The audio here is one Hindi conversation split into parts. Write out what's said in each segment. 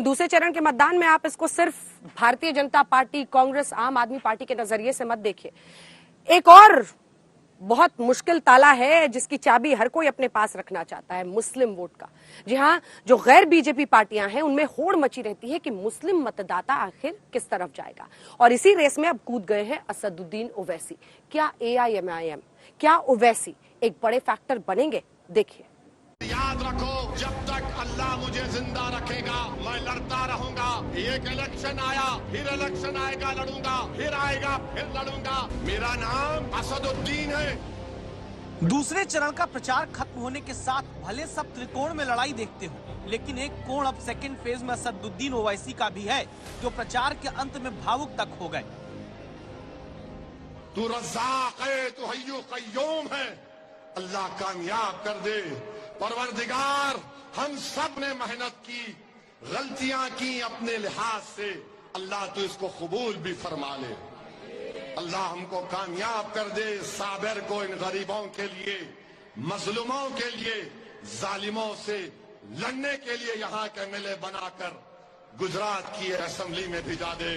दूसरे चरण के मतदान में आप इसको सिर्फ भारतीय जनता पार्टी, कांग्रेस, आम आदमी पार्टी के नजरिए से मत देखिए। एक और बहुत मुश्किल ताला है जिसकी चाबी हर कोई अपने पास रखना चाहता है, मुस्लिम वोट का। जी हां, जो गैर बीजेपी पार्टियां हैं उनमें होड़ मची रहती है कि मुस्लिम मतदाता आखिर किस तरफ जाएगा, और इसी रेस में अब कूद गए हैं असदुद्दीन ओवैसी। क्या AIMIM, क्या ओवैसी एक बड़े फैक्टर बनेंगे? देखिए। याद रखो, जब तक अल्लाह मुझे जिंदा रखेगा मैं लड़ता रहूंगा। एक इलेक्शन आया, फिर इलेक्शन आएगा, लड़ूंगा, फिर आएगा, फिर लड़ूंगा। मेरा नाम असदुद्दीन है। दूसरे चरण का प्रचार खत्म होने के साथ भले सब त्रिकोण में लड़ाई देखते हो, लेकिन एक कोण अब सेकंड फेज में असदुद्दीन ओवैसी का भी है, जो प्रचार के अंत में भावुक तक हो गए। तू रज़्ज़ाक़ है, तू हय्यु क़य्यूम है, अल्लाह कामयाब कर दे। परवरदिगार, हम सब ने मेहनत की, गलतियां की अपने लिहाज से, अल्लाह तू इसको कबूल भी फरमा ले। अल्लाह हमको कामयाब कर दे। साबिर को इन गरीबों के लिए, मजलूमों के लिए, जालिमों से लड़ने के लिए यहाँ के MLA बनाकर गुजरात की असेंबली में भिजा दे।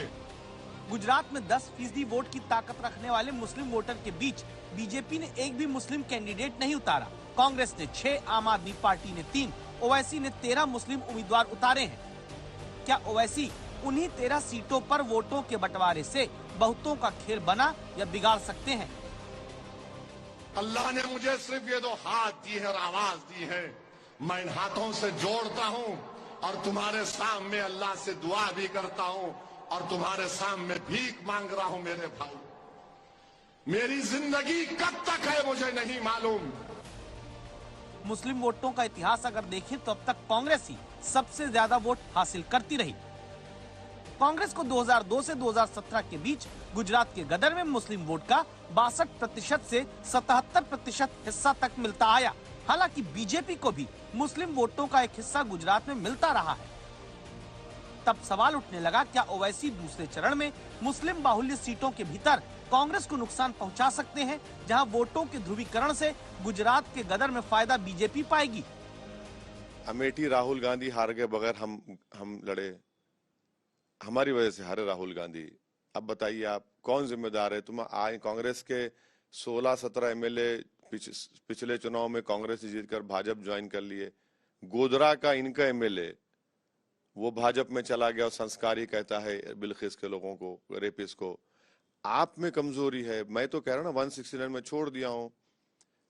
गुजरात में 10% वोट की ताकत रखने वाले मुस्लिम वोटर के बीच बीजेपी ने एक भी मुस्लिम कैंडिडेट नहीं उतारा। कांग्रेस ने 6, आम आदमी पार्टी ने 3, ओवैसी ने 13 मुस्लिम उम्मीदवार उतारे हैं। क्या ओवैसी उन्हीं 13 सीटों पर वोटों के बंटवारे से बहुतों का खेल बना या बिगाड़ सकते हैं? अल्लाह ने मुझे सिर्फ ये 2 हाथ दी है और आवाज दी है। मैं इन हाथों से जोड़ता हूँ और तुम्हारे सामने अल्लाह से दुआ भी करता हूँ और तुम्हारे सामने भीख मांग रहा हूँ। मेरे भाई, मेरी जिंदगी कब तक है मुझे नहीं मालूम। मुस्लिम वोटों का इतिहास अगर देखें तो अब तक कांग्रेस ही सबसे ज्यादा वोट हासिल करती रही। कांग्रेस को 2002 से 2017 के बीच गुजरात के गदर में मुस्लिम वोट का 62% से 77% हिस्सा तक मिलता आया। हालांकि बीजेपी को भी मुस्लिम वोटों का एक हिस्सा गुजरात में मिलता रहा है। तब सवाल उठने लगा, क्या ओवैसी दूसरे चरण में मुस्लिम बाहुल्य सीटों के भीतर कांग्रेस को नुकसान पहुंचा सकते हैं, जहां वोटों के ध्रुवीकरण से गुजरात के गदर में फायदा बीजेपी पाएगी? अमेठी राहुल गांधी हार गए बगैर हम लड़े, हमारी वजह से हारे राहुल गांधी। अब बताइए आप कौन जिम्मेदार है? तुम आए कांग्रेस के 16-17 MLA पिछले चुनाव में कांग्रेस जीतकर भाजपा ज्वाइन कर लिए। गोधरा का इनका MLA वो भाजपा में चला गया और संस्कारी कहता है बिल्किस के लोगों को, रेपिस को। आप में कमजोरी है। मैं तो कह रहा हूँ ना, 169 में छोड़ दिया हूँ,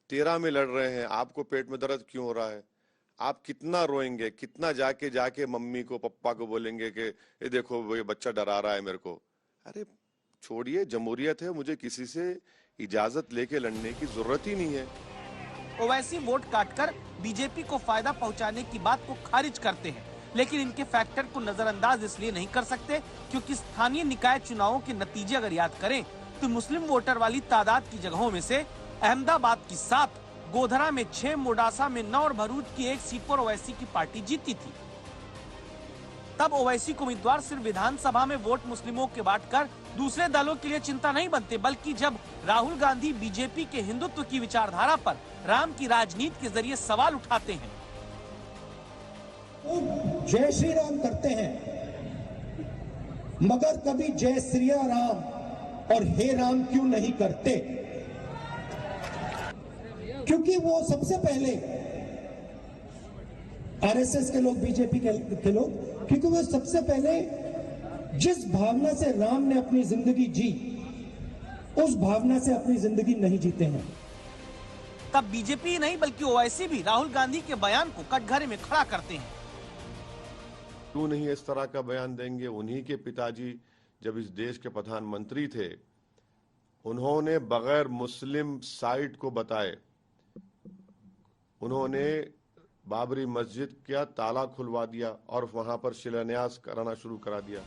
13 में लड़ रहे हैं। आपको पेट में दर्द क्यों हो रहा है? आप कितना रोएंगे, कितना जाके मम्मी को पप्पा को बोलेंगे कि ये देखो ये बच्चा डरा रहा है मेरे को? अरे छोड़िए, जमहूरियत है, मुझे किसी से इजाजत लेके लड़ने की जरूरत ही नहीं है। ओवैसी वोट काटकर बीजेपी को फायदा पहुंचाने की बात को खारिज करते हैं, लेकिन इनके फैक्टर को नजरअंदाज इसलिए नहीं कर सकते क्योंकि स्थानीय निकाय चुनावों के नतीजे अगर याद करें तो मुस्लिम वोटर वाली तादाद की जगहों में से अहमदाबाद की 7, गोधरा में 6, मोडासा में 9 और भरूच की 1 सीट पर ओवैसी की पार्टी जीती थी। तब ओवैसी को उम्मीदवार सिर्फ विधानसभा में वोट मुस्लिमों के बांटकर दूसरे दलों के लिए चिंता नहीं बनते, बल्कि जब राहुल गांधी बीजेपी के हिंदुत्व की विचारधारा पर राम की राजनीति के जरिए सवाल उठाते हैं। जय श्री राम करते हैं, मगर कभी जय श्री राम और हे राम क्यों नहीं करते? क्योंकि वो सबसे पहले RSS के लोग, बीजेपी के लोग, क्योंकि वो सबसे पहले जिस भावना से राम ने अपनी जिंदगी जी, उस भावना से अपनी जिंदगी नहीं जीते हैं। तब बीजेपी नहीं बल्कि ओवैसी भी राहुल गांधी के बयान को कटघरे में खड़ा करते हैं। क्यों नहीं इस तरह का बयान देंगे? उन्हीं के पिताजी जब इस देश के प्रधानमंत्री थे, उन्होंने बगैर मुस्लिम साइट को बताए, उन्होंने बाबरी मस्जिद का ताला खुलवा दिया और वहां पर शिलान्यास कराना शुरू करा दिया।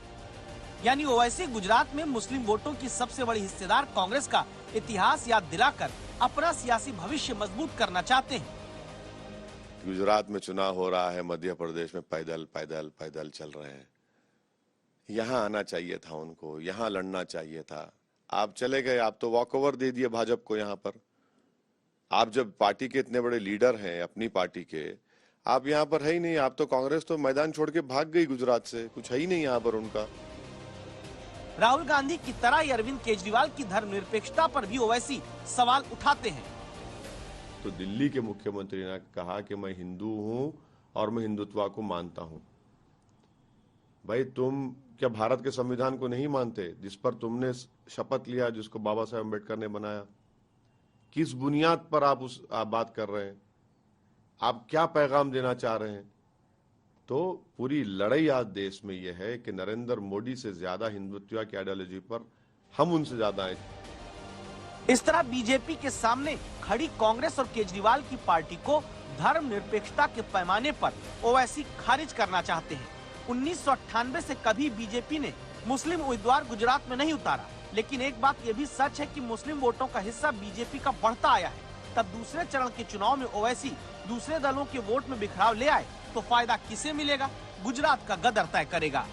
यानी ओवैसी गुजरात में मुस्लिम वोटों की सबसे बड़ी हिस्सेदार कांग्रेस का इतिहास याद दिलाकर अपना सियासी भविष्य मजबूत करना चाहते हैं। गुजरात में चुनाव हो रहा है, मध्य प्रदेश में पैदल चल रहे हैं। यहाँ आना चाहिए था उनको, यहाँ लड़ना चाहिए था। आप चले गए, आप तो वॉकओवर दे दिए भाजपा को। यहाँ पर आप जब पार्टी के इतने बड़े लीडर हैं अपनी पार्टी के, आप यहाँ पर है ही नहीं। आप तो कांग्रेस तो मैदान छोड़ के भाग गई गुजरात से, कुछ है ही नहीं यहाँ पर उनका। राहुल गांधी की तरह ही अरविंद केजरीवाल की धर्मनिरपेक्षता पर भी ओवैसी सवाल उठाते हैं। तो दिल्ली के मुख्यमंत्री ने कहा कि मैं हिंदू हूं और मैं हिंदुत्व को मानता हूं। भाई तुम क्या भारत के संविधान को नहीं मानते, जिस पर तुमने शपथ लिया, जिसको बाबा साहेब अम्बेडकर ने बनाया? किस बुनियाद पर आप बात कर रहे हैं? आप क्या पैगाम देना चाह रहे हैं? तो पूरी लड़ाई आज देश में यह है कि नरेंद्र मोदी से ज्यादा हिंदुत्व की आइडियोलॉजी पर हम उनसे ज्यादा हैं। इस तरह बीजेपी के सामने खड़ी कांग्रेस और केजरीवाल की पार्टी को धर्मनिरपेक्षता के पैमाने पर ओवैसी खारिज करना चाहते हैं। 1998 से कभी बीजेपी ने मुस्लिम उम्मीदवार गुजरात में नहीं उतारा, लेकिन एक बात यह भी सच है कि मुस्लिम वोटों का हिस्सा बीजेपी का बढ़ता आया है। तब दूसरे चरण के चुनाव में ओवैसी दूसरे दलों के वोट में बिखराव ले आए तो फायदा किसे मिलेगा, गुजरात का गदर तय करेगा।